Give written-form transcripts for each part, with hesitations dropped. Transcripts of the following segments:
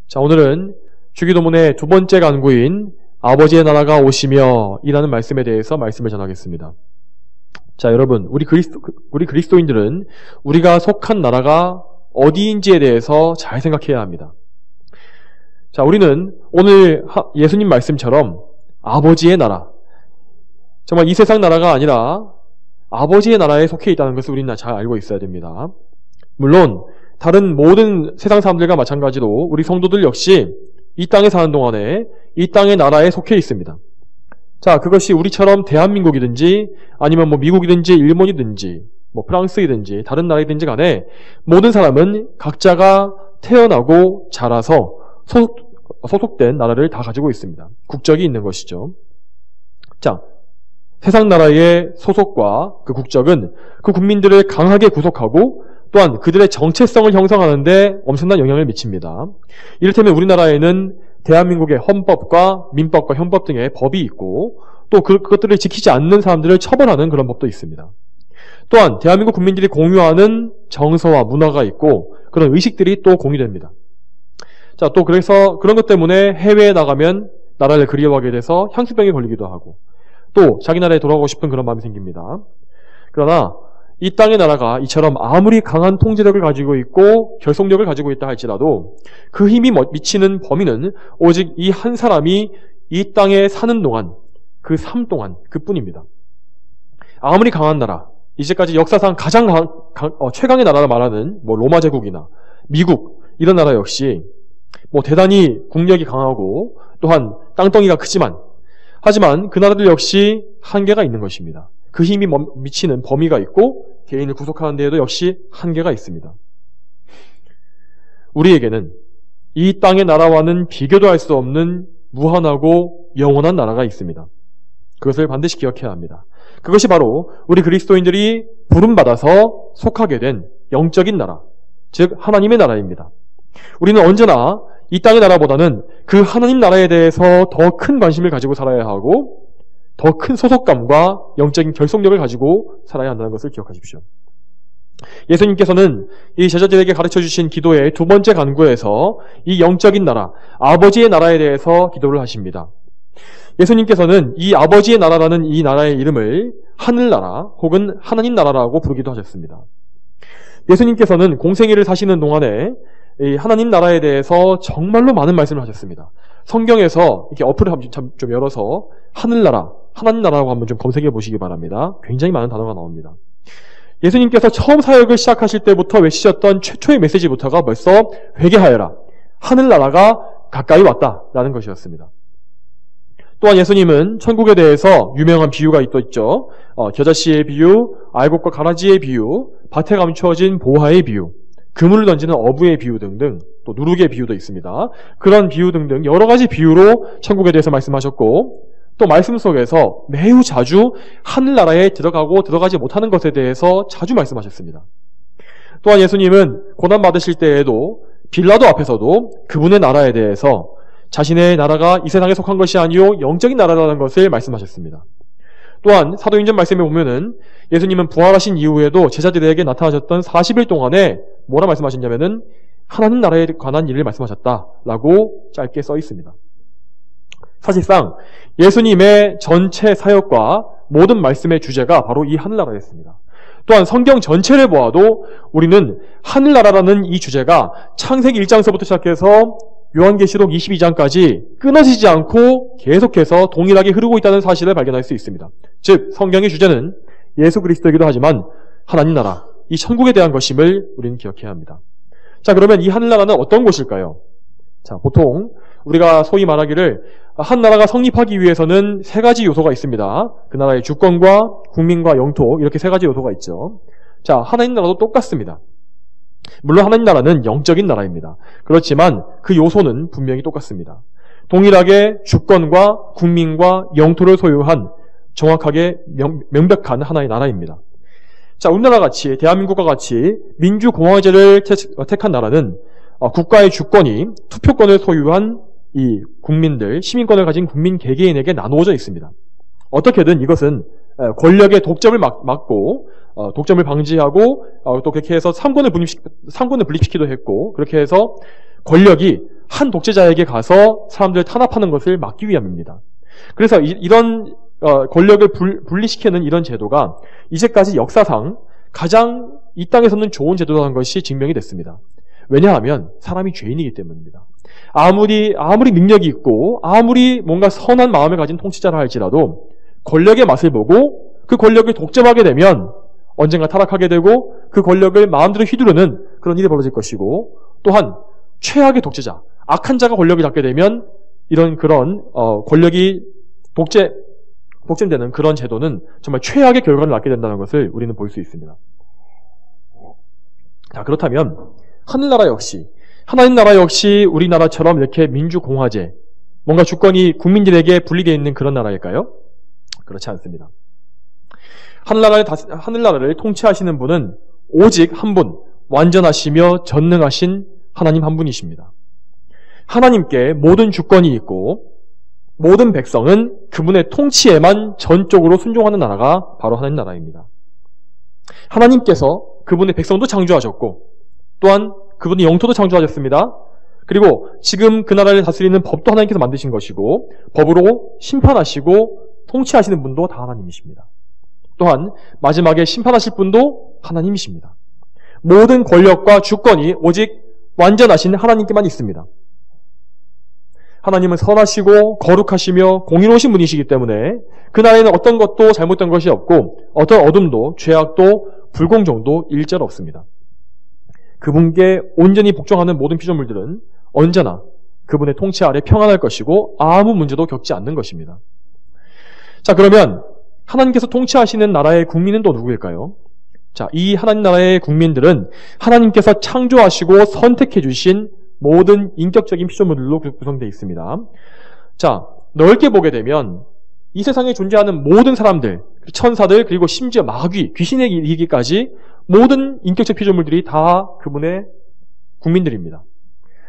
자, 오늘은 주기도문의 두 번째 간구인 아버지의 나라가 오시며 이라는 말씀에 대해서 말씀을 전하겠습니다. 자, 여러분, 우리 그리스도인들은 우리가 속한 나라가 어디인지에 대해서 잘 생각해야 합니다. 자, 우리는 오늘 예수님 말씀처럼 아버지의 나라, 정말 이 세상 나라가 아니라 아버지의 나라에 속해 있다는 것을 우리는 잘 알고 있어야 됩니다. 물론 다른 모든 세상 사람들과 마찬가지로 우리 성도들 역시 이 땅에 사는 동안에 이 땅의 나라에 속해 있습니다. 자, 그것이 우리처럼 대한민국이든지 아니면 미국이든지 일본이든지 프랑스이든지 다른 나라이든지 간에 모든 사람은 각자가 태어나고 자라서 소속된 나라를 다 가지고 있습니다. 국적이 있는 것이죠. 자, 세상 나라의 소속과 그 국적은 그 국민들을 강하게 구속하고 또한 그들의 정체성을 형성하는데 엄청난 영향을 미칩니다. 이를테면 우리나라에는 대한민국의 헌법과 민법과 형법 등의 법이 있고 또 그것들을 지키지 않는 사람들을 처벌하는 그런 법도 있습니다. 또한 대한민국 국민들이 공유하는 정서와 문화가 있고 그런 의식들이 또 공유됩니다. 자, 또 그래서 그런 것 때문에 해외에 나가면 나라를 그리워하게 돼서 향수병에 걸리기도 하고 또 자기 나라에 돌아가고 싶은 그런 마음이 생깁니다. 그러나 이 땅의 나라가 이처럼 아무리 강한 통제력을 가지고 있고 결속력을 가지고 있다 할지라도 그 힘이 미치는 범위는 오직 이 한 사람이 이 땅에 사는 동안 그 삶 동안 그뿐입니다. 아무리 강한 나라, 이제까지 역사상 가장 최강의 나라를 말하는 로마 제국이나 미국 이런 나라 역시 대단히 국력이 강하고 또한 땅덩이가 크지만 하지만 그 나라들 역시 한계가 있는 것입니다. 그 힘이 미치는 범위가 있고 개인을 구속하는 데에도 역시 한계가 있습니다. 우리에게는 이 땅의 나라와는 비교도 할 수 없는 무한하고 영원한 나라가 있습니다. 그것을 반드시 기억해야 합니다. 그것이 바로 우리 그리스도인들이 부름받아서 속하게 된 영적인 나라, 즉 하나님의 나라입니다. 우리는 언제나 이 땅의 나라보다는 그 하나님 나라에 대해서 더 큰 관심을 가지고 살아야 하고 더 큰 소속감과 영적인 결속력을 가지고 살아야 한다는 것을 기억하십시오. 예수님께서는 이 제자들에게 가르쳐 주신 기도의 두 번째 간구에서 이 영적인 나라, 아버지의 나라에 대해서 기도를 하십니다. 예수님께서는 이 아버지의 나라라는 이 나라의 이름을 하늘나라 혹은 하나님 나라라고 부르기도 하셨습니다. 예수님께서는 공생애를 사시는 동안에 이 하나님 나라에 대해서 정말로 많은 말씀을 하셨습니다. 성경에서 이렇게 어플을 좀 열어서 하늘나라, 하나님 나라라고 한번 좀 검색해 보시기 바랍니다. 굉장히 많은 단어가 나옵니다. 예수님께서 처음 사역을 시작하실 때부터 외치셨던 최초의 메시지부터가 벌써 회개하여라, 하늘나라가 가까이 왔다라는 것이었습니다. 또한 예수님은 천국에 대해서 유명한 비유가 또 있죠. 겨자씨의 비유, 알곡과 가라지의 비유, 밭에 감추어진 보화의 비유, 그물을 던지는 어부의 비유 등등, 또 누룩의 비유도 있습니다. 그런 비유 등등 여러 가지 비유로 천국에 대해서 말씀하셨고 또 말씀 속에서 매우 자주 하늘나라에 들어가고 들어가지 못하는 것에 대해서 자주 말씀하셨습니다. 또한 예수님은 고난받으실 때에도 빌라도 앞에서도 그분의 나라에 대해서 자신의 나라가 이 세상에 속한 것이 아니요 영적인 나라라는 것을 말씀하셨습니다. 또한 사도행전 말씀에 보면은 예수님은 부활하신 이후에도 제자들에게 나타나셨던 40일 동안에 뭐라 말씀하셨냐면은 하나님 나라에 관한 일을 말씀하셨다라고 짧게 써 있습니다. 사실상 예수님의 전체 사역과 모든 말씀의 주제가 바로 이 하늘나라였습니다. 또한 성경 전체를 보아도 우리는 하늘나라라는 이 주제가 창세기 1장서부터 시작해서 요한계시록 22장까지 끊어지지 않고 계속해서 동일하게 흐르고 있다는 사실을 발견할 수 있습니다. 즉 성경의 주제는 예수 그리스도이기도 하지만 하나님 나라, 이 천국에 대한 것임을 우리는 기억해야 합니다. 자, 그러면 이 하늘나라는 어떤 곳일까요? 자, 보통 우리가 소위 말하기를 한 나라가 성립하기 위해서는 세 가지 요소가 있습니다. 그 나라의 주권과 국민과 영토, 이렇게 세 가지 요소가 있죠. 자, 하나님 나라도 똑같습니다. 물론 하나님 나라는 영적인 나라입니다. 그렇지만 그 요소는 분명히 똑같습니다. 동일하게 주권과 국민과 영토를 소유한 정확하게 명백한 하나의 나라입니다. 자, 우리나라 같이 대한민국과 같이 민주공화제를 택한 나라는 국가의 주권이 투표권을 소유한 이 국민들, 시민권을 가진 국민 개개인에게 나누어져 있습니다. 어떻게든 이것은 권력의 독점을 막고 독점을 방지하고 또 그렇게 해서 삼권을 분립시키기도 했고 그렇게 해서 권력이 한 독재자에게 가서 사람들을 탄압하는 것을 막기 위함입니다. 그래서 이런 권력을 분리시키는 이런 제도가 이제까지 역사상 가장 이 땅에서는 좋은 제도라는 것이 증명이 됐습니다. 왜냐하면 사람이 죄인이기 때문입니다. 아무리 능력이 있고 아무리 뭔가 선한 마음을 가진 통치자라 할지라도 권력의 맛을 보고 그 권력을 독점하게 되면 언젠가 타락하게 되고 그 권력을 마음대로 휘두르는 그런 일이 벌어질 것이고, 또한 최악의 독재자, 악한 자가 권력을 잡게 되면 그런 권력이 독점되는 그런 제도는 정말 최악의 결과를 낳게 된다는 것을 우리는 볼 수 있습니다. 자, 그렇다면 하늘나라 역시, 하나님 나라 역시 우리나라처럼 이렇게 민주공화제, 뭔가 주권이 국민들에게 분리되어 있는 그런 나라일까요? 그렇지 않습니다. 하늘나라를 통치하시는 분은 오직 한 분, 완전하시며 전능하신 하나님 한 분이십니다. 하나님께 모든 주권이 있고 모든 백성은 그분의 통치에만 전적으로 순종하는 나라가 바로 하나님 나라입니다. 하나님께서 그분의 백성도 창조하셨고 또한 그분의 영토도 창조하셨습니다. 그리고 지금 그 나라를 다스리는 법도 하나님께서 만드신 것이고 법으로 심판하시고 통치하시는 분도 다 하나님이십니다. 또한 마지막에 심판하실 분도 하나님이십니다. 모든 권력과 주권이 오직 완전하신 하나님께만 있습니다. 하나님은 선하시고 거룩하시며 공의로우신 분이시기 때문에 그 나라에는 어떤 것도 잘못된 것이 없고 어떤 어둠도 죄악도 불공정도 일절 없습니다. 그분께 온전히 복종하는 모든 피조물들은 언제나 그분의 통치 아래 평안할 것이고 아무 문제도 겪지 않는 것입니다. 자, 그러면 하나님께서 통치하시는 나라의 국민은 또 누구일까요? 자, 이 하나님 나라의 국민들은 하나님께서 창조하시고 선택해 주신 모든 인격적인 피조물들로 구성되어 있습니다. 자, 넓게 보게 되면 이 세상에 존재하는 모든 사람들, 천사들, 그리고 심지어 마귀, 귀신에 이르기까지 모든 인격적 피조물들이 다 그분의 국민들입니다.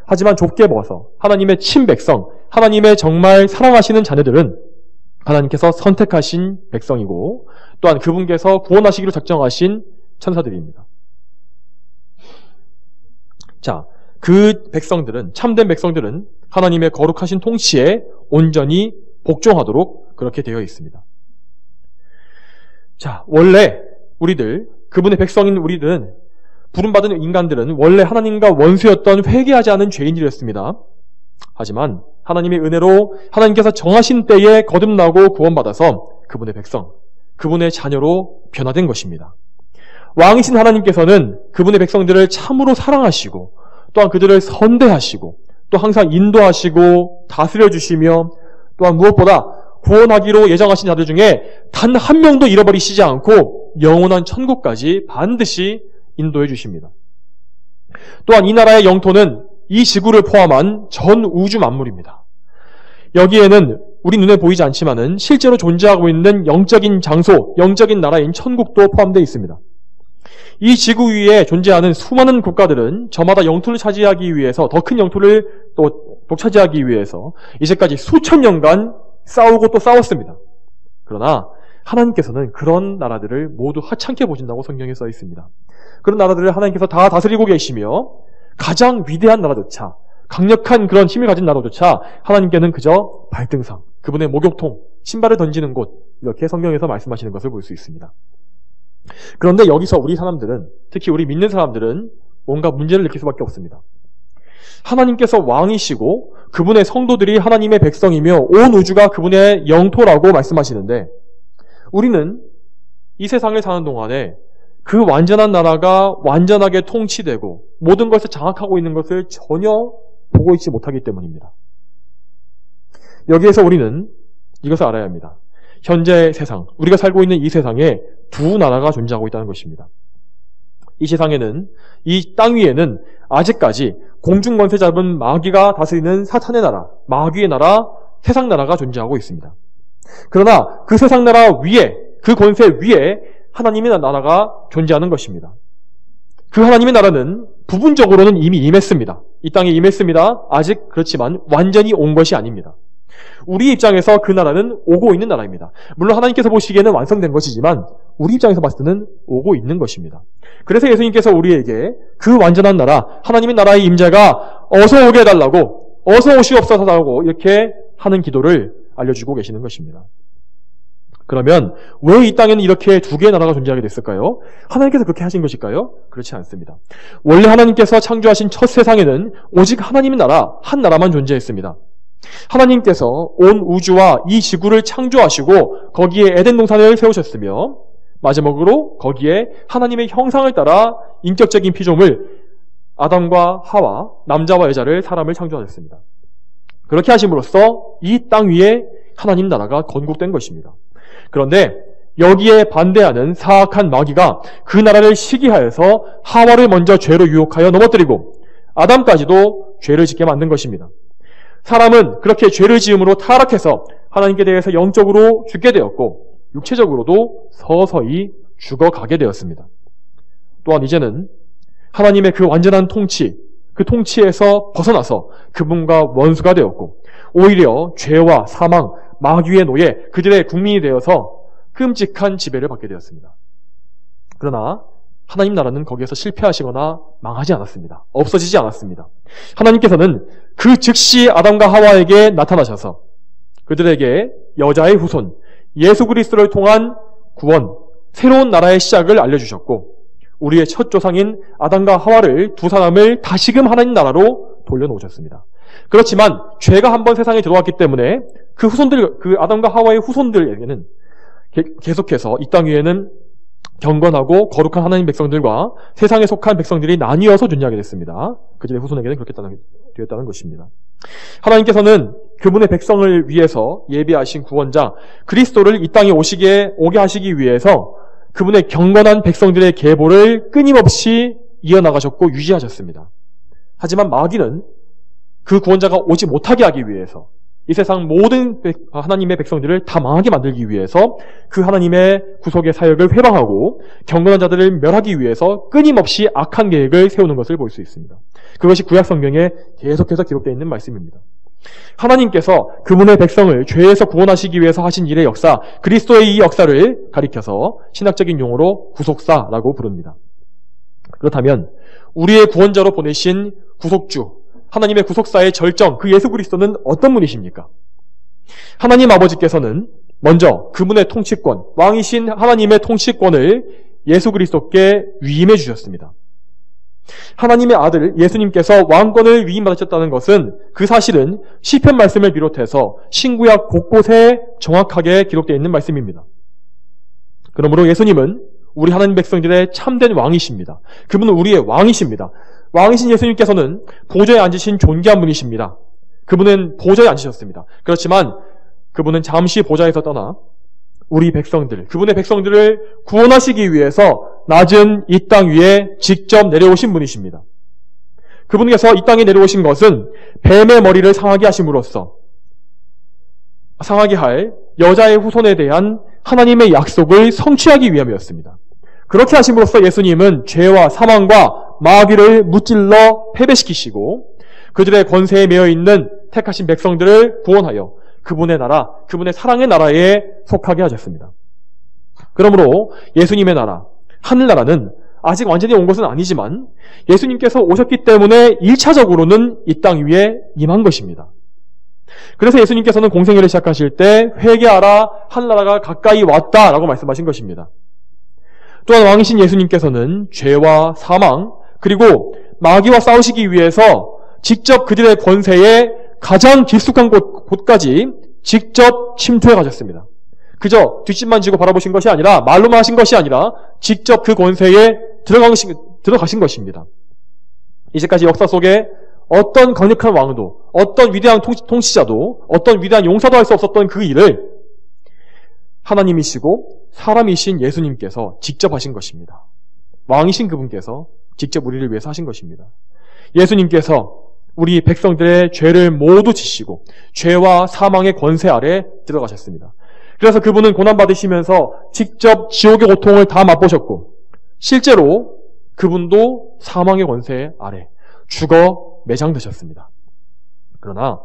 하지만 좁게 봐서 하나님의 친백성, 하나님의 정말 사랑하시는 자녀들은 하나님께서 선택하신 백성이고 또한 그분께서 구원하시기로 작정하신 천사들입니다. 자, 그 백성들은, 참된 백성들은 하나님의 거룩하신 통치에 온전히 복종하도록 그렇게 되어 있습니다. 자, 원래 우리들, 그분의 백성인 우리들은, 부름받은 인간들은 원래 하나님과 원수였던 회개하지 않은 죄인들이었습니다. 하지만 하나님의 은혜로 하나님께서 정하신 때에 거듭나고 구원받아서 그분의 백성, 그분의 자녀로 변화된 것입니다. 왕이신 하나님께서는 그분의 백성들을 참으로 사랑하시고 또한 그들을 선대하시고 또 항상 인도하시고 다스려주시며 또한 무엇보다 구원하기로 예정하신 자들 중에 단 한 명도 잃어버리시지 않고 영원한 천국까지 반드시 인도해 주십니다. 또한 이 나라의 영토는 이 지구를 포함한 전 우주 만물입니다. 여기에는 우리 눈에 보이지 않지만은 실제로 존재하고 있는 영적인 장소, 영적인 나라인 천국도 포함되어 있습니다. 이 지구 위에 존재하는 수많은 국가들은 저마다 영토를 차지하기 위해서, 더 큰 영토를 또 독차지하기 위해서 이제까지 수천 년간 싸우고 또 싸웠습니다. 그러나 하나님께서는 그런 나라들을 모두 하찮게 보신다고 성경에 써 있습니다. 그런 나라들을 하나님께서 다 다스리고 계시며 가장 위대한 나라조차, 강력한 그런 힘을 가진 나라조차 하나님께는 그저 발등상, 그분의 목욕통, 신발을 던지는 곳, 이렇게 성경에서 말씀하시는 것을 볼 수 있습니다. 그런데 여기서 우리 사람들은, 특히 우리 믿는 사람들은 뭔가 문제를 느낄 수밖에 없습니다. 하나님께서 왕이시고 그분의 성도들이 하나님의 백성이며 온 우주가 그분의 영토라고 말씀하시는데 우리는 이 세상을 사는 동안에 그 완전한 나라가 완전하게 통치되고 모든 것을 장악하고 있는 것을 전혀 보고 있지 못하기 때문입니다. 여기에서 우리는 이것을 알아야 합니다. 현재 세상, 우리가 살고 있는 이 세상에 두 나라가 존재하고 있다는 것입니다. 이 세상에는, 이 땅 위에는 아직까지 공중권세 잡은 마귀가 다스리는 사탄의 나라, 마귀의 나라, 세상 나라가 존재하고 있습니다. 그러나 그 세상 나라 위에, 그 권세 위에 하나님의 나라가 존재하는 것입니다. 그 하나님의 나라는 부분적으로는 이미 임했습니다. 이 땅에 임했습니다. 아직 그렇지만 완전히 온 것이 아닙니다. 우리 입장에서 그 나라는 오고 있는 나라입니다. 물론 하나님께서 보시기에는 완성된 것이지만 우리 입장에서 봤을 때는 오고 있는 것입니다. 그래서 예수님께서 우리에게 그 완전한 나라, 하나님의 나라의 임재가 어서 오게 해달라고 어서 오시옵소서라고 이렇게 하는 기도를 알려주고 계시는 것입니다. 그러면 왜 이 땅에는 이렇게 두 개의 나라가 존재하게 됐을까요? 하나님께서 그렇게 하신 것일까요? 그렇지 않습니다. 원래 하나님께서 창조하신 첫 세상에는 오직 하나님의 나라, 한 나라만 존재했습니다. 하나님께서 온 우주와 이 지구를 창조하시고 거기에 에덴 동산을 세우셨으며 마지막으로 거기에 하나님의 형상을 따라 인격적인 피조물 아담과 하와, 남자와 여자를 사람을 창조하셨습니다. 그렇게 하심으로써 이 땅 위에 하나님 나라가 건국된 것입니다. 그런데 여기에 반대하는 사악한 마귀가 그 나라를 시기하여서 하와를 먼저 죄로 유혹하여 넘어뜨리고 아담까지도 죄를 짓게 만든 것입니다. 사람은 그렇게 죄를 지음으로 타락해서 하나님께 대해서 영적으로 죽게 되었고 육체적으로도 서서히 죽어가게 되었습니다. 또한 이제는 하나님의 그 완전한 통치, 그 통치에서 벗어나서 그분과 원수가 되었고 오히려 죄와 사망, 마귀의 노예, 그들의 국민이 되어서 끔찍한 지배를 받게 되었습니다. 그러나 하나님 나라는 거기에서 실패하시거나 망하지 않았습니다. 없어지지 않았습니다. 하나님께서는 그 즉시 아담과 하와에게 나타나셔서 그들에게 여자의 후손, 예수 그리스도를 통한 구원, 새로운 나라의 시작을 알려주셨고 우리의 첫 조상인 아담과 하와를 두 사람을 다시금 하나님 나라로 돌려놓으셨습니다. 그렇지만 죄가 한번 세상에 들어왔기 때문에 그 아담과 하와의 후손들에게는 계속해서 이 땅 위에는 경건하고 거룩한 하나님 백성들과 세상에 속한 백성들이 나뉘어서 존재하게 됐습니다. 그들의 후손에게는 그렇게 되었다는 것입니다. 하나님께서는 그분의 백성을 위해서 예비하신 구원자 그리스도를 이 땅에 오게 하시기 위해서 그분의 경건한 백성들의 계보를 끊임없이 이어나가셨고 유지하셨습니다. 하지만 마귀는 그 구원자가 오지 못하게 하기 위해서 이 세상 모든 하나님의 백성들을 다 망하게 만들기 위해서 그 하나님의 구속의 사역을 회방하고 경건한 자들을 멸하기 위해서 끊임없이 악한 계획을 세우는 것을 볼 수 있습니다. 그것이 구약 성경에 계속해서 기록되어 있는 말씀입니다. 하나님께서 그분의 백성을 죄에서 구원하시기 위해서 하신 일의 역사, 그리스도의 이 역사를 가리켜서 신학적인 용어로 구속사라고 부릅니다. 그렇다면 우리의 구원자로 보내신 구속주, 하나님의 구속사의 절정, 그 예수 그리스도는 어떤 분이십니까? 하나님 아버지께서는 먼저 그분의 통치권, 왕이신 하나님의 통치권을 예수 그리스도께 위임해 주셨습니다. 하나님의 아들 예수님께서 왕권을 위임받으셨다는 것은 그 사실은 시편 말씀을 비롯해서 신구약 곳곳에 정확하게 기록되어 있는 말씀입니다. 그러므로 예수님은 우리 하나님 백성들의 참된 왕이십니다. 그분은 우리의 왕이십니다. 왕이신 예수님께서는 보좌에 앉으신 존귀한 분이십니다. 그분은 보좌에 앉으셨습니다. 그렇지만 그분은 잠시 보좌에서 떠나 우리 백성들, 그분의 백성들을 구원하시기 위해서 낮은 이 땅 위에 직접 내려오신 분이십니다. 그분께서 이 땅에 내려오신 것은 뱀의 머리를 상하게 하심으로써 상하게 할 여자의 후손에 대한 하나님의 약속을 성취하기 위함이었습니다. 그렇게 하심으로써 예수님은 죄와 사망과 마귀를 무찔러 패배시키시고 그들의 권세에 매여 있는 택하신 백성들을 구원하여 그분의 나라, 그분의 사랑의 나라에 속하게 하셨습니다. 그러므로 예수님의 나라, 하늘나라는 아직 완전히 온 것은 아니지만 예수님께서 오셨기 때문에 1차적으로는 이 땅 위에 임한 것입니다. 그래서 예수님께서는 공생애를 시작하실 때 회개하라, 하늘나라가 가까이 왔다라고 말씀하신 것입니다. 또한 왕이신 예수님께서는 죄와 사망 그리고 마귀와 싸우시기 위해서 직접 그들의 권세에 가장 깊숙한 곳까지 직접 침투해 가셨습니다. 그저 뒷짐만 지고 바라보신 것이 아니라 말로만 하신 것이 아니라 직접 그 권세에 들어가신 것입니다. 이제까지 역사 속에 어떤 강력한 왕도, 어떤 위대한 통치자도, 어떤 위대한 용사도 할 수 없었던 그 일을 하나님이시고 사람이신 예수님께서 직접 하신 것입니다. 왕이신 그분께서 직접 우리를 위해서 하신 것입니다. 예수님께서 우리 백성들의 죄를 모두 지시고 죄와 사망의 권세 아래 들어가셨습니다. 그래서 그분은 고난받으시면서 직접 지옥의 고통을 다 맛보셨고 실제로 그분도 사망의 권세 아래 죽어 매장되셨습니다. 그러나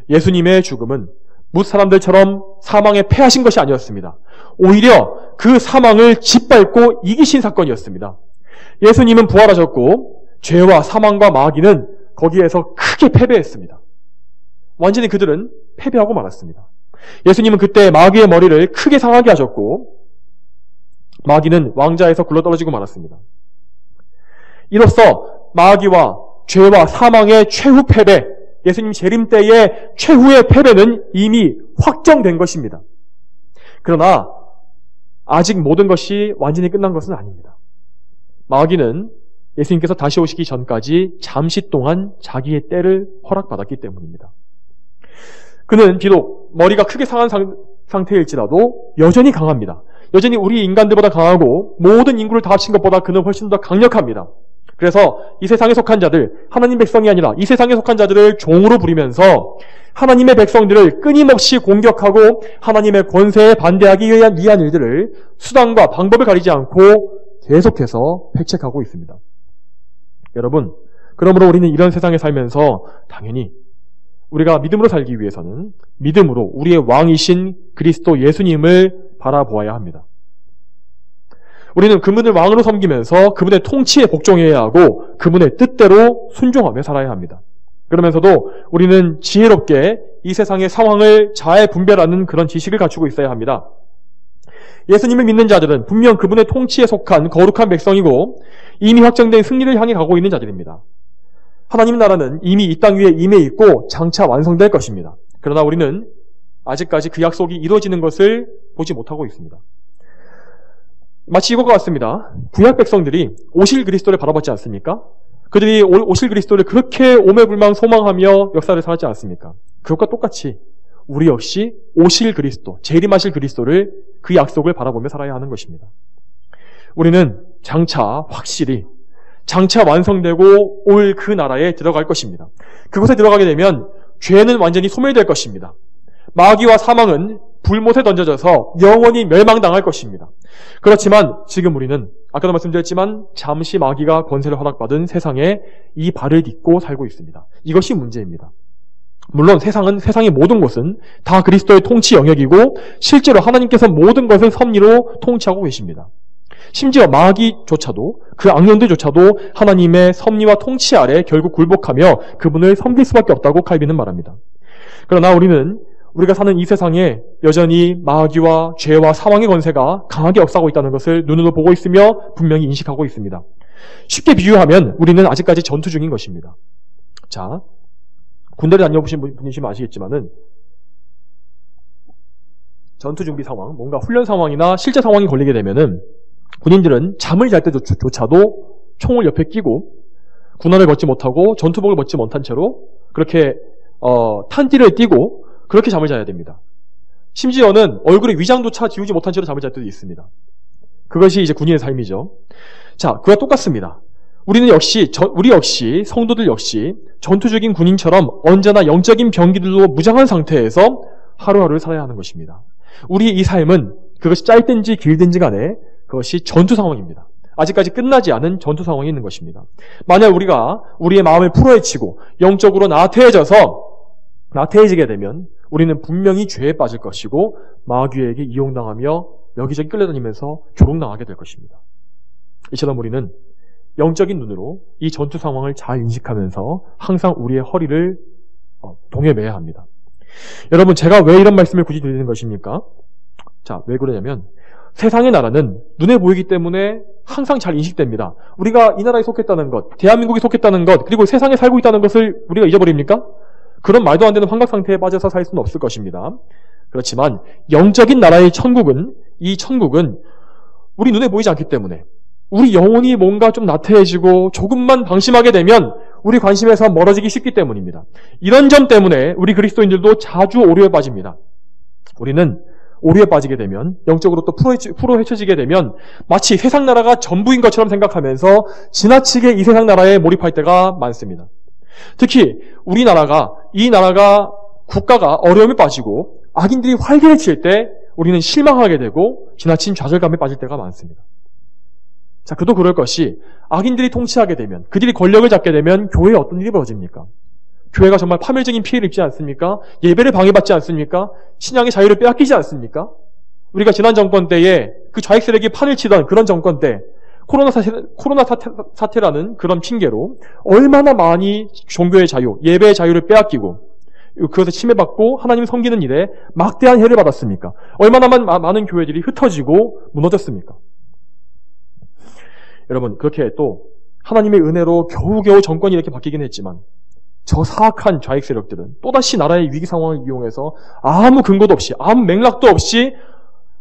예수님의 죽음은 뭇 사람들처럼 사망에 패하신 것이 아니었습니다. 오히려 그 사망을 짓밟고 이기신 사건이었습니다. 예수님은 부활하셨고 죄와 사망과 마귀는 거기에서 크게 패배했습니다. 완전히 그들은 패배하고 말았습니다. 예수님은 그때 마귀의 머리를 크게 상하게 하셨고 마귀는 왕좌에서 굴러떨어지고 말았습니다. 이로써 마귀와 죄와 사망의 최후 패배, 예수님 재림 때의 최후의 패배는 이미 확정된 것입니다. 그러나 아직 모든 것이 완전히 끝난 것은 아닙니다. 마귀는 예수님께서 다시 오시기 전까지 잠시 동안 자기의 때를 허락받았기 때문입니다. 그는 비록 머리가 크게 상한 상태일지라도 여전히 강합니다. 여전히 우리 인간들보다 강하고 모든 인구를 다 합친 것보다 그는 훨씬 더 강력합니다. 그래서 이 세상에 속한 자들, 하나님 백성이 아니라 이 세상에 속한 자들을 종으로 부리면서 하나님의 백성들을 끊임없이 공격하고 하나님의 권세에 반대하기 위한 일들을 수단과 방법을 가리지 않고 계속해서 획책하고 있습니다. 여러분, 그러므로 우리는 이런 세상에 살면서 당연히 우리가 믿음으로 살기 위해서는 믿음으로 우리의 왕이신 그리스도 예수님을 바라보아야 합니다. 우리는 그분을 왕으로 섬기면서 그분의 통치에 복종해야 하고 그분의 뜻대로 순종하며 살아야 합니다. 그러면서도 우리는 지혜롭게 이 세상의 상황을 잘 분별하는 그런 지식을 갖추고 있어야 합니다. 예수님을 믿는 자들은 분명 그분의 통치에 속한 거룩한 백성이고 이미 확정된 승리를 향해 가고 있는 자들입니다. 하나님 나라는 이미 이 땅 위에 임해 있고 장차 완성될 것입니다. 그러나 우리는 아직까지 그 약속이 이루어지는 것을 보지 못하고 있습니다. 마치 이것과 같습니다. 구약 백성들이 오실 그리스도를 바라봤지 않습니까? 그들이 오실 그리스도를 그렇게 오매불망 소망하며 역사를 살았지 않습니까? 그것과 똑같이 우리 역시 오실 그리스도, 재림하실 그리스도를 그 약속을 바라보며 살아야 하는 것입니다. 우리는 장차 확실히 장차 완성되고 올 그 나라에 들어갈 것입니다. 그곳에 들어가게 되면 죄는 완전히 소멸될 것입니다. 마귀와 사망은 불못에 던져져서 영원히 멸망당할 것입니다. 그렇지만 지금 우리는 아까도 말씀드렸지만 잠시 마귀가 권세를 허락받은 세상에 이 발을 딛고 살고 있습니다. 이것이 문제입니다. 물론 세상의 모든 것은 다 그리스도의 통치 영역이고 실제로 하나님께서 모든 것을 섭리로 통치하고 계십니다. 심지어 마귀조차도 그 악령들조차도 하나님의 섭리와 통치 아래 결국 굴복하며 그분을 섬길 수밖에 없다고 칼빈은 말합니다. 그러나 우리가 사는 이 세상에 여전히 마귀와 죄와 사망의 권세가 강하게 역사하고 있다는 것을 눈으로 보고 있으며 분명히 인식하고 있습니다. 쉽게 비유하면 우리는 아직까지 전투 중인 것입니다. 자, 군대를 다녀보신 분이시면 아시겠지만은 전투 준비 상황, 뭔가 훈련 상황이나 실제 상황이 걸리게 되면은 군인들은 잠을 잘 때조차도 총을 옆에 끼고 군화를 벗지 못하고 전투복을 벗지 못한 채로 그렇게 탄띠를 띠고 그렇게 잠을 자야 됩니다. 심지어는 얼굴에 위장조차 지우지 못한 채로 잠을 잘 때도 있습니다. 그것이 이제 군인의 삶이죠. 자, 그와 똑같습니다. 우리 역시 성도들 역시 전투 중인 군인처럼 언제나 영적인 병기들로 무장한 상태에서 하루하루를 살아야 하는 것입니다. 우리의 이 삶은 그것이 짧든지 길든지 간에 그것이 전투 상황입니다. 아직까지 끝나지 않은 전투 상황이 있는 것입니다. 만약 우리가 우리의 마음을 풀어헤치고 영적으로 나태해지게 되면 우리는 분명히 죄에 빠질 것이고 마귀에게 이용당하며 여기저기 끌려다니면서 조롱당하게 될 것입니다. 이처럼 우리는 영적인 눈으로 이 전투 상황을 잘 인식하면서 항상 우리의 허리를 동여매야 합니다. 여러분, 제가 왜 이런 말씀을 굳이 드리는 것입니까? 자, 왜 그러냐면 세상의 나라는 눈에 보이기 때문에 항상 잘 인식됩니다. 우리가 이 나라에 속했다는 것, 대한민국에 속했다는 것, 그리고 세상에 살고 있다는 것을 우리가 잊어버립니까? 그런 말도 안 되는 환각 상태에 빠져서 살 수는 없을 것입니다. 그렇지만 영적인 나라의 이 천국은 우리 눈에 보이지 않기 때문에 우리 영혼이 뭔가 좀 나태해지고 조금만 방심하게 되면 우리 관심에서 멀어지기 쉽기 때문입니다. 이런 점 때문에 우리 그리스도인들도 자주 오류에 빠집니다. 우리는 오류에 빠지게 되면 영적으로 또 풀어 헤쳐지게 되면 마치 세상 나라가 전부인 것처럼 생각하면서 지나치게 이 세상 나라에 몰입할 때가 많습니다. 특히 이 나라가 국가가 어려움에 빠지고 악인들이 활개를 칠 때 우리는 실망하게 되고 지나친 좌절감에 빠질 때가 많습니다. 자, 그도 그럴 것이 악인들이 통치하게 되면 그들이 권력을 잡게 되면 교회에 어떤 일이 벌어집니까? 교회가 정말 파멸적인 피해를 입지 않습니까? 예배를 방해받지 않습니까? 신앙의 자유를 빼앗기지 않습니까? 우리가 지난 정권 때에 그 좌익 세력이 판을 치던 그런 정권 때 코로나 사태라는 그런 핑계로 얼마나 많이 종교의 자유, 예배의 자유를 빼앗기고 그것에 침해받고 하나님을 섬기는 일에 막대한 해를 받았습니까? 얼마나 많은 교회들이 흩어지고 무너졌습니까? 여러분, 그렇게 또 하나님의 은혜로 겨우겨우 정권이 이렇게 바뀌긴 했지만 저 사악한 좌익 세력들은 또다시 나라의 위기 상황을 이용해서 아무 근거도 없이, 아무 맥락도 없이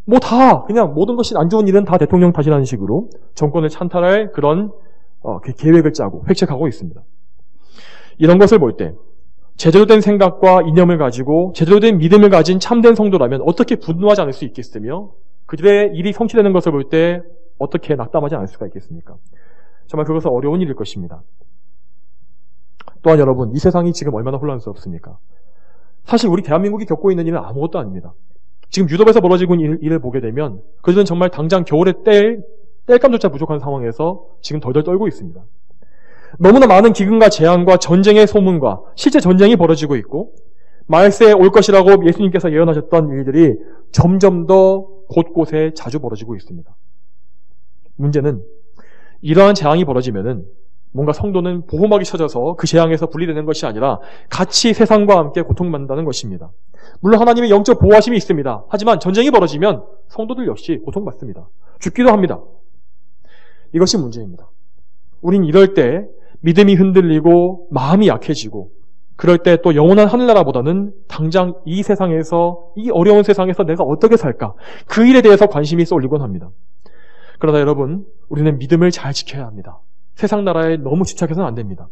뭐 다 그냥 모든 것이 안 좋은 일은 다 대통령 탓이라는 식으로 정권을 찬탈할 그런 계획을 짜고 획책하고 있습니다. 이런 것을 볼 때 제대로 된 생각과 이념을 가지고 제대로 된 믿음을 가진 참된 성도라면 어떻게 분노하지 않을 수 있겠으며 그들의 일이 성취되는 것을 볼 때 어떻게 낙담하지 않을 수가 있겠습니까? 정말 그것은 어려운 일일 것입니다. 또한 여러분, 이 세상이 지금 얼마나 혼란스럽습니까? 사실 우리 대한민국이 겪고 있는 일은 아무것도 아닙니다. 지금 유럽에서 벌어지고 있는 일을 보게 되면 그들은 정말 당장 겨울에 땔감조차 부족한 상황에서 지금 덜덜 떨고 있습니다. 너무나 많은 기근과 재앙과 전쟁의 소문과 실제 전쟁이 벌어지고 있고 말세에 올 것이라고 예수님께서 예언하셨던 일들이 점점 더 곳곳에 자주 벌어지고 있습니다. 문제는 이러한 재앙이 벌어지면은 뭔가 성도는 보호막이 쳐져서 그 재앙에서 분리되는 것이 아니라 같이 세상과 함께 고통받는다는 것입니다. 물론 하나님의 영적 보호하심이 있습니다. 하지만 전쟁이 벌어지면 성도들 역시 고통받습니다. 죽기도 합니다. 이것이 문제입니다. 우린 이럴 때 믿음이 흔들리고 마음이 약해지고 그럴 때 또 영원한 하늘나라보다는 당장 이 세상에서, 이 어려운 세상에서 내가 어떻게 살까? 그 일에 대해서 관심이 쏠리곤 합니다. 그러나 여러분, 우리는 믿음을 잘 지켜야 합니다. 세상 나라에 너무 집착해서는 안 됩니다.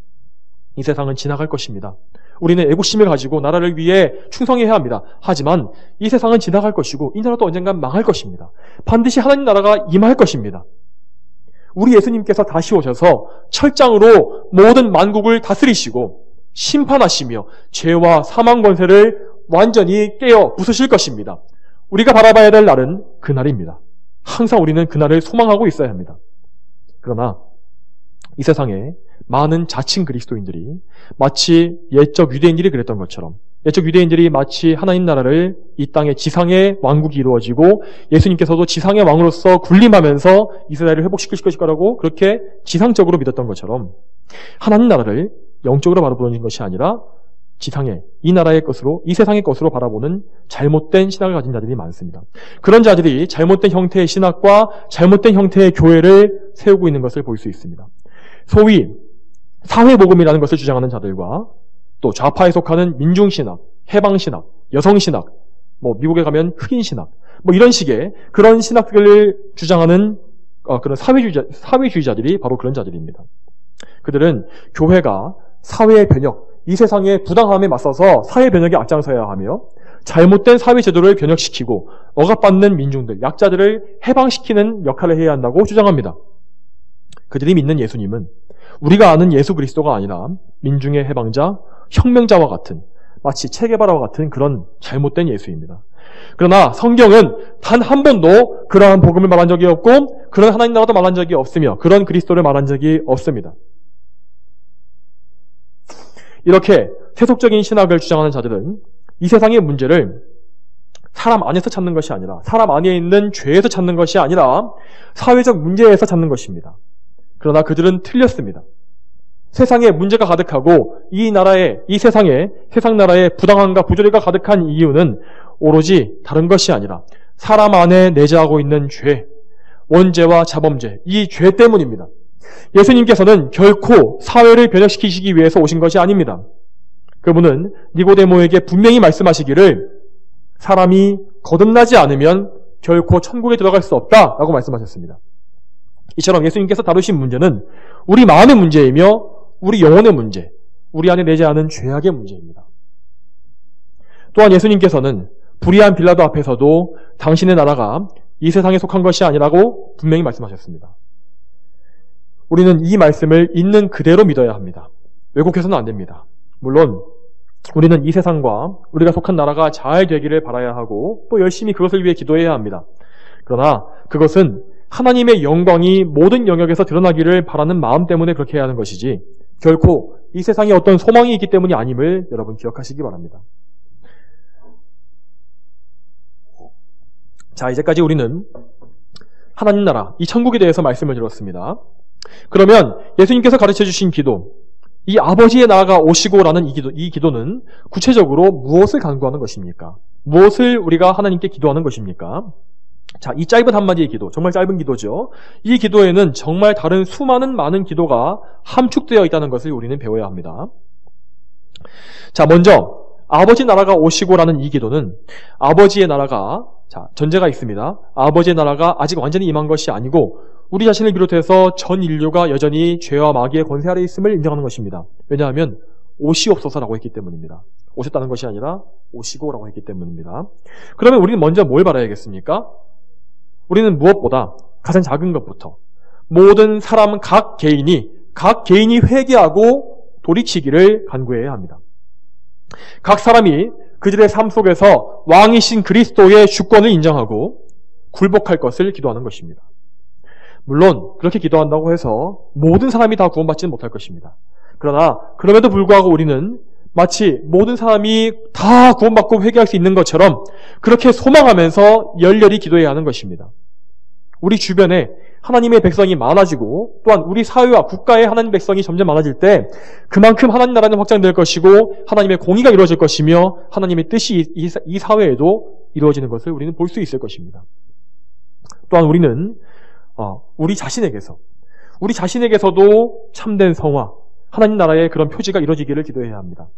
이 세상은 지나갈 것입니다. 우리는 애국심을 가지고 나라를 위해 충성해야 합니다. 하지만 이 세상은 지나갈 것이고 이 나라도 언젠간 망할 것입니다. 반드시 하나님 나라가 임할 것입니다. 우리 예수님께서 다시 오셔서 철장으로 모든 만국을 다스리시고 심판하시며 죄와 사망 권세를 완전히 깨어 부수실 것입니다. 우리가 바라봐야 될 날은 그날입니다. 항상 우리는 그날을 소망하고 있어야 합니다. 그러나 이 세상에 많은 자칭 그리스도인들이 마치 옛적 유대인들이 그랬던 것처럼 옛적 유대인들이 마치 하나님 나라를 이 땅의 지상의 왕국이 이루어지고 예수님께서도 지상의 왕으로서 군림하면서 이스라엘을 회복시킬 거라고 그렇게 지상적으로 믿었던 것처럼 하나님 나라를 영적으로 바라보는 것이 아니라 지상의 이 나라의 것으로, 이 세상의 것으로 바라보는 잘못된 신학을 가진 자들이 많습니다. 그런 자들이 잘못된 형태의 신학과 잘못된 형태의 교회를 세우고 있는 것을 볼 수 있습니다. 소위 사회복음이라는 것을 주장하는 자들과 또 좌파에 속하는 민중신학, 해방신학, 여성신학, 미국에 가면 흑인신학, 이런 식의 그런 신학들을 주장하는 그런 사회주의자들이 바로 그런 자들입니다. 그들은 교회가 사회의 변혁, 이 세상의 부당함에 맞서서 사회 변혁에 앞장서야 하며 잘못된 사회 제도를 변혁시키고 억압받는 민중들, 약자들을 해방시키는 역할을 해야 한다고 주장합니다. 그들이 믿는 예수님은 우리가 아는 예수 그리스도가 아니라 민중의 해방자, 혁명자와 같은 마치 체게바라와 같은 그런 잘못된 예수입니다. 그러나 성경은 단 한 번도 그러한 복음을 말한 적이 없고 그런 하나님 나라도 말한 적이 없으며 그런 그리스도를 말한 적이 없습니다. 이렇게 세속적인 신학을 주장하는 자들은 이 세상의 문제를 사람 안에서 찾는 것이 아니라 사람 안에 있는 죄에서 찾는 것이 아니라 사회적 문제에서 찾는 것입니다. 그러나 그들은 틀렸습니다. 세상에 문제가 가득하고 이 세상 나라에 부당함과 부조리가 가득한 이유는 오로지 다른 것이 아니라 사람 안에 내재하고 있는 죄, 원죄와 자범죄, 이 죄 때문입니다. 예수님께서는 결코 사회를 변혁시키시기 위해서 오신 것이 아닙니다. 그분은 니고데모에게 분명히 말씀하시기를 사람이 거듭나지 않으면 결코 천국에 들어갈 수 없다라고 말씀하셨습니다. 이처럼 예수님께서 다루신 문제는 우리 마음의 문제이며 우리 영혼의 문제, 우리 안에 내재하는 죄악의 문제입니다. 또한 예수님께서는 불의한 빌라도 앞에서도 당신의 나라가 이 세상에 속한 것이 아니라고 분명히 말씀하셨습니다. 우리는 이 말씀을 있는 그대로 믿어야 합니다. 왜곡해서는 안 됩니다. 물론 우리는 이 세상과 우리가 속한 나라가 잘 되기를 바라야 하고 또 열심히 그것을 위해 기도해야 합니다. 그러나 그것은 하나님의 영광이 모든 영역에서 드러나기를 바라는 마음 때문에 그렇게 해야 하는 것이지 결코 이 세상에 어떤 소망이 있기 때문이 아님을 여러분 기억하시기 바랍니다. 자, 이제까지 우리는 하나님 나라, 이 천국에 대해서 말씀을 들었습니다. 그러면 예수님께서 가르쳐 주신 기도, 이 아버지의 나라가 오시고라는 이 기도는 구체적으로 무엇을 강조하는 것입니까? 무엇을 우리가 하나님께 기도하는 것입니까? 자, 이 짧은 한마디의 기도, 정말 짧은 기도죠. 이 기도에는 정말 다른 수많은 많은 기도가 함축되어 있다는 것을 우리는 배워야 합니다. 자, 먼저 아버지 나라가 오시고라는 이 기도는 아버지의 나라가, 자, 전제가 있습니다. 아버지의 나라가 아직 완전히 임한 것이 아니고 우리 자신을 비롯해서 전 인류가 여전히 죄와 마귀의 권세 아래 있음을 인정하는 것입니다. 왜냐하면 오시옵소서라고 했기 때문입니다. 오셨다는 것이 아니라 오시고라고 했기 때문입니다. 그러면 우리는 먼저 뭘 바라야겠습니까? 우리는 무엇보다 가장 작은 것부터 모든 사람 각 개인이 회개하고 돌이키기를 간구해야 합니다. 각 사람이 그들의 삶 속에서 왕이신 그리스도의 주권을 인정하고 굴복할 것을 기도하는 것입니다. 물론 그렇게 기도한다고 해서 모든 사람이 다 구원받지는 못할 것입니다. 그러나 그럼에도 불구하고 우리는 마치 모든 사람이 다 구원받고 회개할 수 있는 것처럼 그렇게 소망하면서 열렬히 기도해야 하는 것입니다. 우리 주변에 하나님의 백성이 많아지고 또한 우리 사회와 국가의 하나님의 백성이 점점 많아질 때 그만큼 하나님 나라는 확장될 것이고 하나님의 공의가 이루어질 것이며 하나님의 뜻이 이 사회에도 이루어지는 것을 우리는 볼 수 있을 것입니다. 또한 우리는 우리 자신에게서도 참된 성화, 하나님 나라의 그런 표지가 이루어지기를 기도해야 합니다.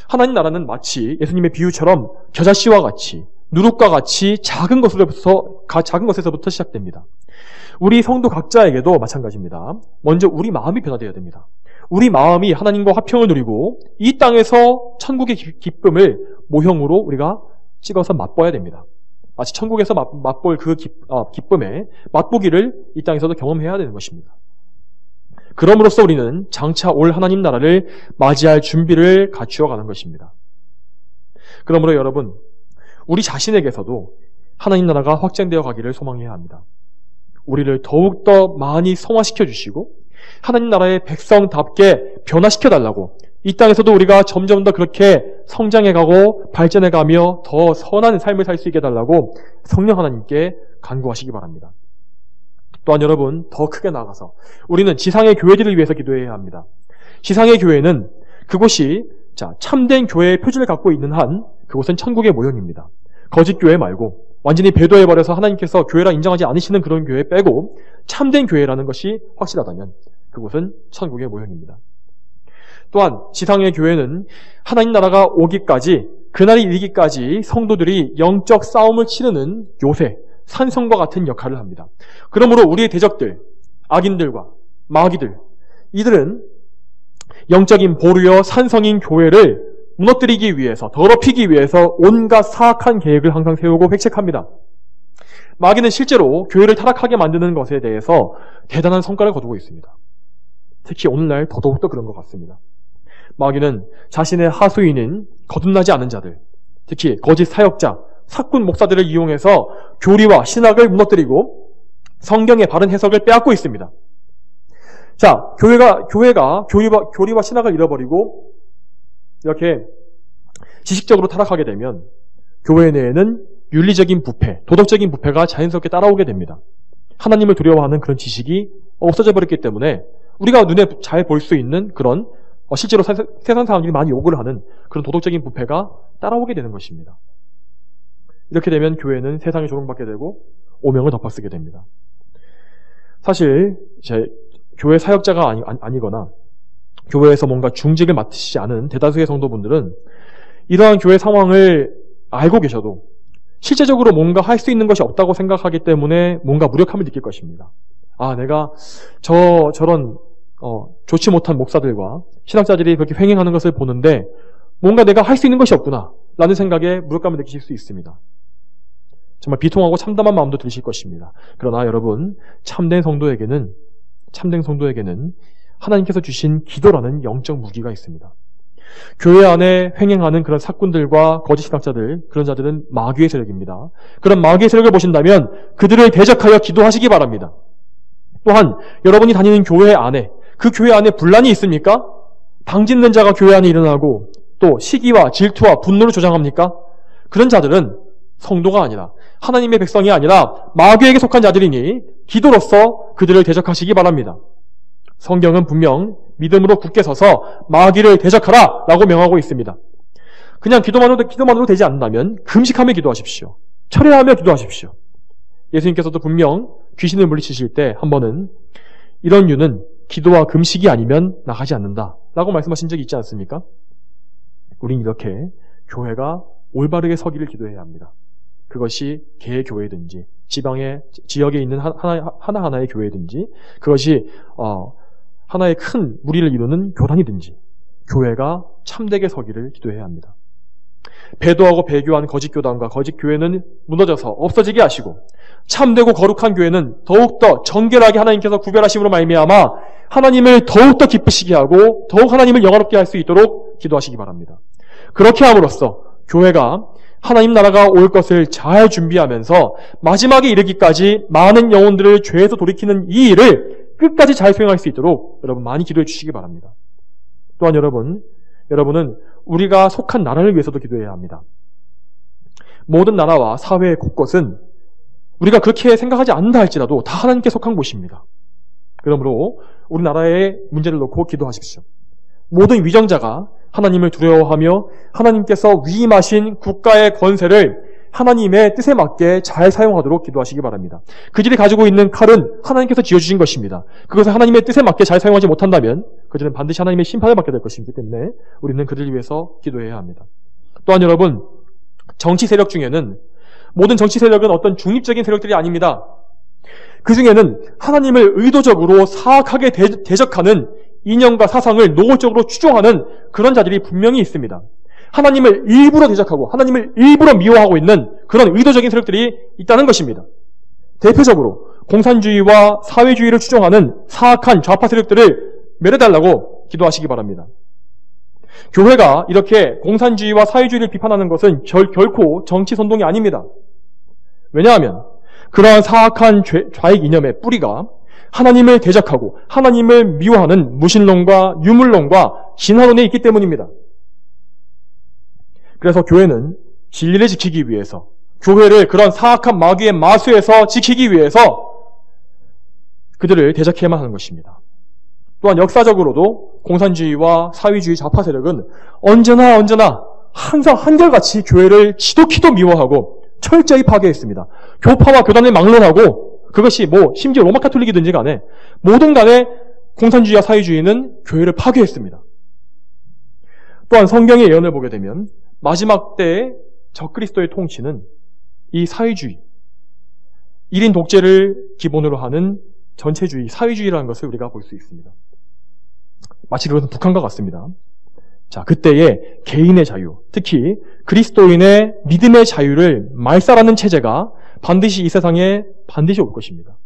하나님 나라는 마치 예수님의 비유처럼 겨자씨와 같이 누룩과 같이 작은 것에서부터 시작됩니다. 우리 성도 각자에게도 마찬가지입니다. 먼저 우리 마음이 변화되어야 됩니다. 우리 마음이 하나님과 화평을 누리고 이 땅에서 천국의 기쁨을 모형으로 우리가 찍어서 맛봐야 됩니다. 마치 천국에서 맛볼 그 기쁨의 맛보기를 이 땅에서도 경험해야 되는 것입니다. 그럼으로써 우리는 장차 올 하나님 나라를 맞이할 준비를 갖추어가는 것입니다. 그러므로 여러분, 우리 자신에게서도 하나님 나라가 확장되어 가기를 소망해야 합니다. 우리를 더욱더 많이 성화시켜 주시고 하나님 나라의 백성답게 변화시켜달라고 이 땅에서도 우리가 점점 더 그렇게 성장해가고 발전해가며 더 선한 삶을 살 수 있게 해달라고 성령 하나님께 간구하시기 바랍니다. 또한 여러분, 더 크게 나아가서 우리는 지상의 교회들을 위해서 기도해야 합니다. 지상의 교회는 그곳이 참된 교회의 표지를 갖고 있는 한 그곳은 천국의 모형입니다. 거짓 교회 말고 완전히 배도해버려서 하나님께서 교회라 인정하지 않으시는 그런 교회 빼고 참된 교회라는 것이 확실하다면 그곳은 천국의 모형입니다. 또한 지상의 교회는 하나님 나라가 오기까지, 그날이 이르기까지 성도들이 영적 싸움을 치르는 요새, 산성과 같은 역할을 합니다. 그러므로 우리의 대적들, 악인들과 마귀들, 이들은 영적인 보루여 산성인 교회를 무너뜨리기 위해서, 더럽히기 위해서 온갖 사악한 계획을 항상 세우고 획책합니다. 마귀는 실제로 교회를 타락하게 만드는 것에 대해서 대단한 성과를 거두고 있습니다. 특히 오늘날 더더욱더 그런 것 같습니다. 마귀는 자신의 하수인인 거듭나지 않은 자들, 특히 거짓 사역자, 사꾼 목사들을 이용해서 교리와 신학을 무너뜨리고 성경의 바른 해석을 빼앗고 있습니다. 자, 교회가 교리와 신학을 잃어버리고 이렇게 지식적으로 타락하게 되면 교회 내에는 윤리적인 부패, 도덕적인 부패가 자연스럽게 따라오게 됩니다. 하나님을 두려워하는 그런 지식이 없어져 버렸기 때문에 우리가 눈에 잘 볼 수 있는 그런 실제로 세상 사람들이 많이 요구를 하는 그런 도덕적인 부패가 따라오게 되는 것입니다. 이렇게 되면 교회는 세상에 조롱받게 되고 오명을 덮어쓰게 됩니다. 사실 교회 사역자가 아니거나 교회에서 뭔가 중직을 맡으시지 않은 대다수의 성도분들은 이러한 교회 상황을 알고 계셔도 실제적으로 뭔가 할 수 있는 것이 없다고 생각하기 때문에 뭔가 무력함을 느낄 것입니다. 내가 저런 좋지 못한 목사들과 신학자들이 그렇게 횡행하는 것을 보는데 뭔가 내가 할 수 있는 것이 없구나 라는 생각에 무력감을 느끼실 수 있습니다. 정말 비통하고 참담한 마음도 드실 것입니다. 그러나 여러분, 참된 성도에게는 하나님께서 주신 기도라는 영적 무기가 있습니다. 교회 안에 횡행하는 그런 사꾼들과 거짓 신학자들, 그런 자들은 마귀의 세력입니다. 그런 마귀의 세력을 보신다면 그들을 대적하여 기도하시기 바랍니다. 또한 여러분이 다니는 교회 안에, 그 교회 안에 분란이 있습니까? 당짓는 자가 교회 안에 일어나고 또 시기와 질투와 분노를 조장합니까? 그런 자들은 성도가 아니라 하나님의 백성이 아니라 마귀에게 속한 자들이니 기도로서 그들을 대적하시기 바랍니다. 성경은 분명 믿음으로 굳게 서서 마귀를 대적하라 라고 명하고 있습니다. 그냥 기도만으로 되지 않는다면 금식하며 기도하십시오. 철회하며 기도하십시오. 예수님께서도 분명 귀신을 물리치실 때 한 번은 이런 유는 기도와 금식이 아니면 나가지 않는다 라고 말씀하신 적이 있지 않습니까? 우린 이렇게 교회가 올바르게 서기를 기도해야 합니다. 그것이 개의 교회든지 지역에 있는 하나하나의 교회든지 그것이 하나의 큰 무리를 이루는 교단이든지 교회가 참되게 서기를 기도해야 합니다. 배도하고 배교한 거짓 교단과 거짓 교회는 무너져서 없어지게 하시고 참되고 거룩한 교회는 더욱더 정결하게 하나님께서 구별하심으로 말미암아 하나님을 더욱더 기쁘시게 하고 더욱 하나님을 영화롭게 할 수 있도록 기도하시기 바랍니다. 그렇게 함으로써 교회가 하나님 나라가 올 것을 잘 준비하면서 마지막에 이르기까지 많은 영혼들을 죄에서 돌이키는 이 일을 끝까지 잘 수행할 수 있도록 여러분 많이 기도해 주시기 바랍니다. 또한 여러분은 우리가 속한 나라를 위해서도 기도해야 합니다. 모든 나라와 사회 곳곳은 우리가 그렇게 생각하지 않는다 할지라도 다 하나님께 속한 곳입니다. 그러므로 우리나라의 문제를 놓고 기도하십시오. 모든 위정자가 하나님을 두려워하며 하나님께서 위임하신 국가의 권세를 하나님의 뜻에 맞게 잘 사용하도록 기도하시기 바랍니다. 그들이 가지고 있는 칼은 하나님께서 지어주신 것입니다. 그것을 하나님의 뜻에 맞게 잘 사용하지 못한다면 그들은 반드시 하나님의 심판을 받게 될 것이기 때문에 우리는 그들을 위해서 기도해야 합니다. 또한 여러분, 정치 세력 중에는 모든 정치 세력은 어떤 중립적인 세력들이 아닙니다. 그 중에는 하나님을 의도적으로 사악하게 대적하는 이념과 사상을 노골적으로 추종하는 그런 자들이 분명히 있습니다. 하나님을 일부러 대적하고 하나님을 일부러 미워하고 있는 그런 의도적인 세력들이 있다는 것입니다. 대표적으로 공산주의와 사회주의를 추종하는 사악한 좌파 세력들을 멸해달라고 기도하시기 바랍니다. 교회가 이렇게 공산주의와 사회주의를 비판하는 것은 결코 정치 선동이 아닙니다. 왜냐하면 그러한 사악한 좌익 이념의 뿌리가 하나님을 대적하고 하나님을 미워하는 무신론과 유물론과 진화론에 있기 때문입니다. 그래서 교회는 진리를 지키기 위해서, 교회를 그런 사악한 마귀의 마수에서 지키기 위해서 그들을 대적해야만 하는 것입니다. 또한 역사적으로도 공산주의와 사회주의 좌파 세력은 언제나 항상 한결같이 교회를 지독히도 미워하고 철저히 파괴했습니다. 교파와 교단을 막론하고 그것이 심지어 로마 카톨릭이든지 간에 모든 간에 공산주의와 사회주의는 교회를 파괴했습니다. 또한 성경의 예언을 보게 되면 마지막 때의 적그리스도의 통치는 이 사회주의, 1인 독재를 기본으로 하는 전체주의, 사회주의라는 것을 우리가 볼 수 있습니다. 마치 그것은 북한과 같습니다. 자, 그때의 개인의 자유, 특히 그리스도인의 믿음의 자유를 말살하는 체제가 반드시 이 세상에 반드시 올 것입니다.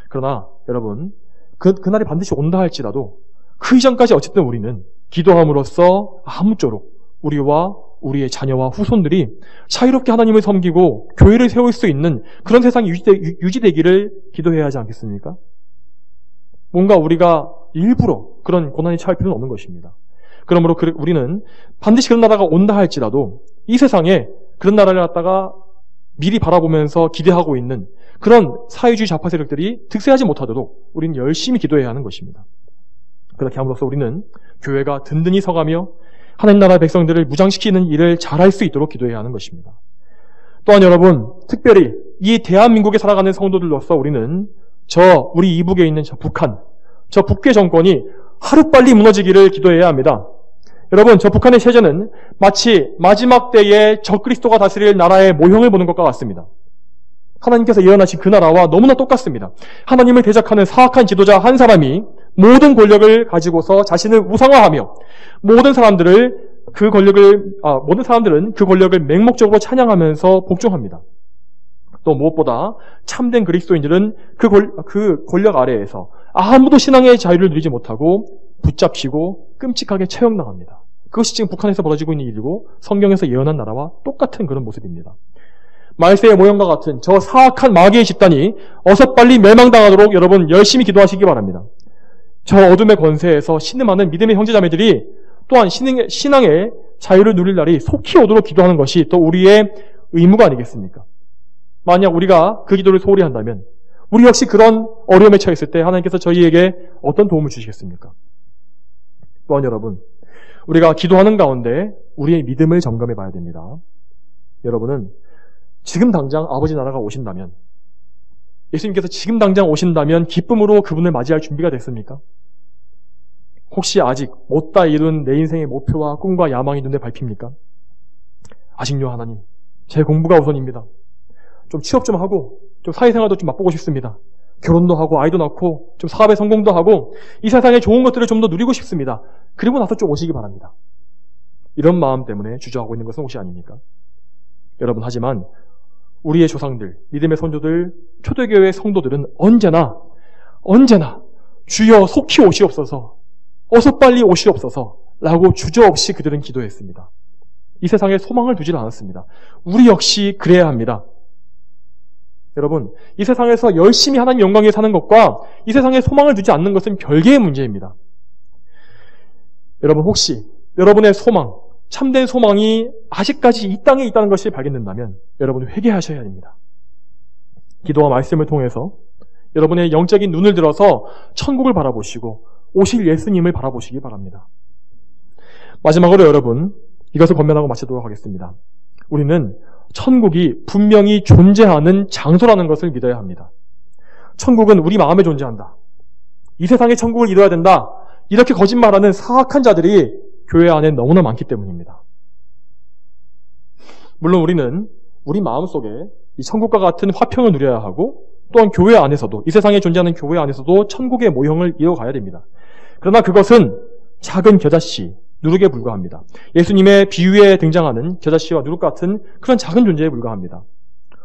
그러나 여러분, 그날이 반드시 온다 할지라도 그 이전까지 어쨌든 우리는 기도함으로써 아무쪼록 우리와 우리의 자녀와 후손들이 자유롭게 하나님을 섬기고 교회를 세울 수 있는 그런 세상이 유지되기를 기도해야 하지 않겠습니까? 뭔가 우리가 일부러 그런 고난에 처할 필요는 없는 것입니다. 그러므로 우리는 반드시 그런 나라가 온다 할지라도 이 세상에 그런 나라를 갖다가 미리 바라보면서 기대하고 있는 그런 사회주의 좌파 세력들이 득세하지 못하도록 우리는 열심히 기도해야 하는 것입니다. 그렇게 함으로써 우리는 교회가 든든히 서가며 하나님 나라의 백성들을 무장시키는 일을 잘할 수 있도록 기도해야 하는 것입니다. 또한 여러분, 특별히 이 대한민국에 살아가는 성도들로서 우리는 우리 이북에 있는 저 북괴 정권이 하루빨리 무너지기를 기도해야 합니다. 여러분, 저 북한의 체제는 마치 마지막 때에 적그리스도가 다스릴 나라의 모형을 보는 것과 같습니다. 하나님께서 예언하신 그 나라와 너무나 똑같습니다. 하나님을 대적하는 사악한 지도자 한 사람이 모든 권력을 가지고서 자신을 우상화하며 모든 사람들은 그 권력을 맹목적으로 찬양하면서 복종합니다. 또 무엇보다 참된 그리스도인들은 그 권력 아래에서 아무도 신앙의 자유를 누리지 못하고 붙잡히고 끔찍하게 처형당합니다. 그것이 지금 북한에서 벌어지고 있는 일이고 성경에서 예언한 나라와 똑같은 그런 모습입니다. 말세의 모형과 같은 저 사악한 마귀의 집단이 어서 빨리 멸망당하도록 여러분 열심히 기도하시기 바랍니다. 저 어둠의 권세에서 신음하는 믿음의 형제자매들이 또한 신앙의 자유를 누릴 날이 속히 오도록 기도하는 것이 또 우리의 의무가 아니겠습니까? 만약 우리가 그 기도를 소홀히 한다면 우리 역시 그런 어려움에 처했을 때 하나님께서 저희에게 어떤 도움을 주시겠습니까? 또한 여러분, 우리가 기도하는 가운데 우리의 믿음을 점검해 봐야 됩니다. 여러분은 지금 당장 아버지 나라가 오신다면, 예수님께서 지금 당장 오신다면 기쁨으로 그분을 맞이할 준비가 됐습니까? 혹시 아직 못다 이룬 내 인생의 목표와 꿈과 야망이 눈에 밟힙니까? 아직요, 하나님. 제 공부가 우선입니다. 좀 취업 좀 하고 좀 사회생활도 좀 맛보고 싶습니다. 결혼도 하고 아이도 낳고 좀 사업에 성공도 하고 이 세상의 좋은 것들을 좀 더 누리고 싶습니다. 그리고 나서 좀 오시기 바랍니다. 이런 마음 때문에 주저하고 있는 것은 혹시 아닙니까? 여러분, 하지만 우리의 조상들, 믿음의 선조들, 초대교회 성도들은 언제나 주여 속히 오시옵소서, 어서 빨리 오시옵소서 라고 주저없이 그들은 기도했습니다. 이 세상에 소망을 두질 않았습니다. 우리 역시 그래야 합니다. 여러분, 이 세상에서 열심히 하나님 영광 위에 사는 것과 이 세상에 소망을 두지 않는 것은 별개의 문제입니다. 여러분, 혹시 여러분의 소망, 참된 소망이 아직까지 이 땅에 있다는 것이 발견된다면 여러분은 회개하셔야 합니다. 기도와 말씀을 통해서 여러분의 영적인 눈을 들어서 천국을 바라보시고 오실 예수님을 바라보시기 바랍니다. 마지막으로 여러분, 이것을 권면하고 마치도록 하겠습니다. 우리는 천국이 분명히 존재하는 장소라는 것을 믿어야 합니다. 천국은 우리 마음에 존재한다. 이 세상의 천국을 이뤄야 된다. 이렇게 거짓말하는 사악한 자들이 교회 안에 너무나 많기 때문입니다. 물론 우리는 우리 마음속에 이 천국과 같은 화평을 누려야 하고 또한 교회 안에서도, 이 세상에 존재하는 교회 안에서도 천국의 모형을 이어가야 됩니다. 그러나 그것은 작은 겨자씨, 누룩에 불과합니다. 예수님의 비유에 등장하는 겨자씨와 누룩 같은 그런 작은 존재에 불과합니다.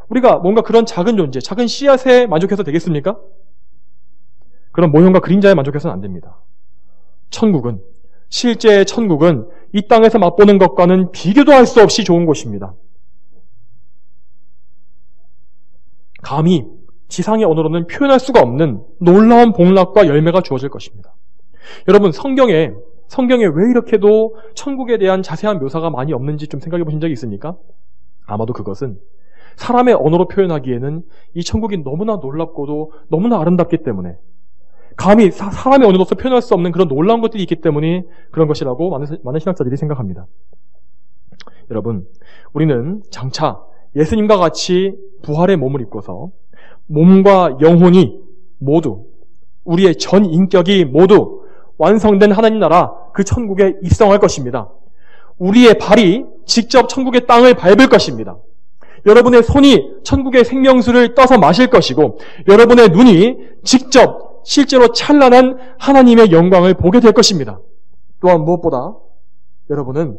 우리가 뭔가 그런 작은 존재, 작은 씨앗에 만족해서 되겠습니까? 그런 모형과 그림자에 만족해서는 안 됩니다. 실제의 천국은 이 땅에서 맛보는 것과는 비교도 할 수 없이 좋은 곳입니다. 감히 지상의 언어로는 표현할 수가 없는 놀라운 복락과 열매가 주어질 것입니다. 여러분, 성경에 왜 이렇게도 천국에 대한 자세한 묘사가 많이 없는지 좀 생각해 보신 적이 있습니까? 아마도 그것은 사람의 언어로 표현하기에는 이 천국이 너무나 놀랍고도 너무나 아름답기 때문에, 감히 사람의 언어로서 표현할 수 없는 그런 놀라운 것들이 있기 때문에 그런 것이라고 많은 신학자들이 생각합니다. 여러분, 우리는 장차 예수님과 같이 부활의 몸을 입고서 몸과 영혼이 모두, 우리의 전 인격이 모두 완성된 하나님 나라 그 천국에 입성할 것입니다. 우리의 발이 직접 천국의 땅을 밟을 것입니다. 여러분의 손이 천국의 생명수를 떠서 마실 것이고 여러분의 눈이 직접 실제로 찬란한 하나님의 영광을 보게 될 것입니다. 또한 무엇보다 여러분은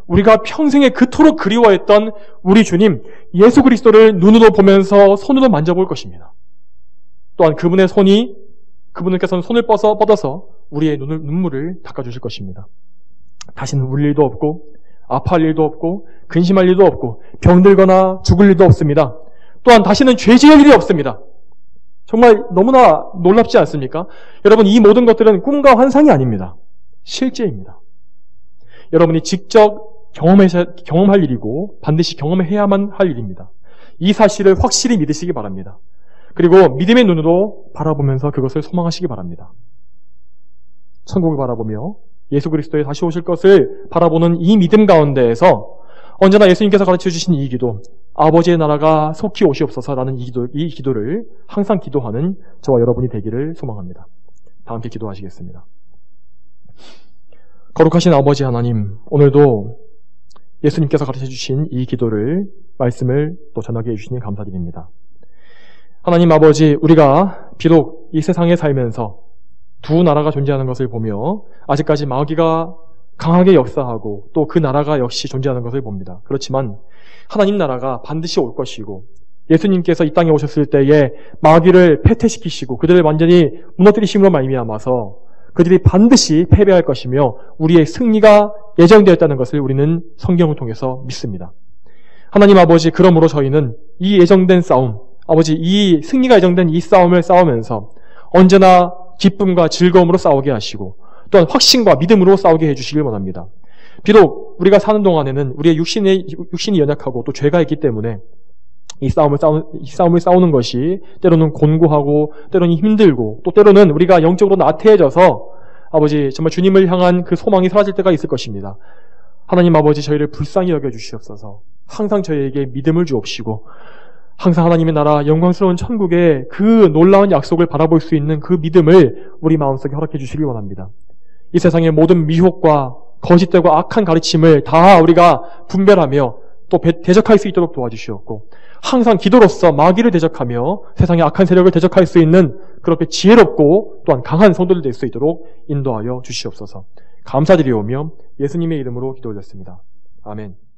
우리가 평생에 그토록 그리워했던 우리 주님 예수 그리스도를 눈으로 보면서 손으로 만져볼 것입니다. 또한 그분께서는 손을 뻗어서 우리의 눈물을 닦아주실 것입니다. 다시는 울 일도 없고 아파할 일도 없고 근심할 일도 없고 병들거나 죽을 일도 없습니다. 또한 다시는 죄 지을 일이 없습니다. 정말 너무나 놀랍지 않습니까? 여러분, 이 모든 것들은 꿈과 환상이 아닙니다. 실제입니다. 여러분이 직접 경험할 일이고 반드시 경험해야만 할 일입니다. 이 사실을 확실히 믿으시기 바랍니다. 그리고 믿음의 눈으로 바라보면서 그것을 소망하시기 바랍니다. 천국을 바라보며 예수 그리스도의 다시 오실 것을 바라보는 이 믿음 가운데에서 언제나 예수님께서 가르쳐주신 이 기도, 아버지의 나라가 속히 오시옵소서라는 이 기도를 항상 기도하는 저와 여러분이 되기를 소망합니다. 다 함께 기도하시겠습니다. 거룩하신 아버지 하나님, 오늘도 예수님께서 가르쳐주신 이 기도를, 말씀을 또 전하게 해주시니 감사드립니다. 하나님 아버지, 우리가 비록 이 세상에 살면서 두 나라가 존재하는 것을 보며 아직까지 마귀가 강하게 역사하고 또 그 나라가 역시 존재하는 것을 봅니다. 그렇지만 하나님 나라가 반드시 올 것이고 예수님께서 이 땅에 오셨을 때에 마귀를 패퇴시키시고 그들을 완전히 무너뜨리심으로 말미암아서 그들이 반드시 패배할 것이며 우리의 승리가 예정되었다는 것을 우리는 성경을 통해서 믿습니다. 하나님 아버지, 그러므로 저희는 이 예정된 싸움, 아버지, 이 승리가 예정된 이 싸움을 싸우면서 언제나 기쁨과 즐거움으로 싸우게 하시고 또한 확신과 믿음으로 싸우게 해주시길 원합니다. 비록 우리가 사는 동안에는 우리의 육신이 연약하고 또 죄가 있기 때문에 이 싸움을 싸우는 것이 때로는 곤고하고 때로는 힘들고 또 때로는 우리가 영적으로 나태해져서 아버지 정말 주님을 향한 그 소망이 사라질 때가 있을 것입니다. 하나님 아버지 저희를 불쌍히 여겨주시옵소서. 항상 저희에게 믿음을 주옵시고 항상 하나님의 나라 영광스러운 천국의 그 놀라운 약속을 바라볼 수 있는 그 믿음을 우리 마음속에 허락해 주시길 원합니다. 이 세상의 모든 미혹과 거짓되고 악한 가르침을 다 우리가 분별하며 또 대적할 수 있도록 도와주시옵고 항상 기도로서 마귀를 대적하며 세상의 악한 세력을 대적할 수 있는 그렇게 지혜롭고 또한 강한 성도들 될 수 있도록 인도하여 주시옵소서. 감사드리오며 예수님의 이름으로 기도 올렸습니다. 아멘.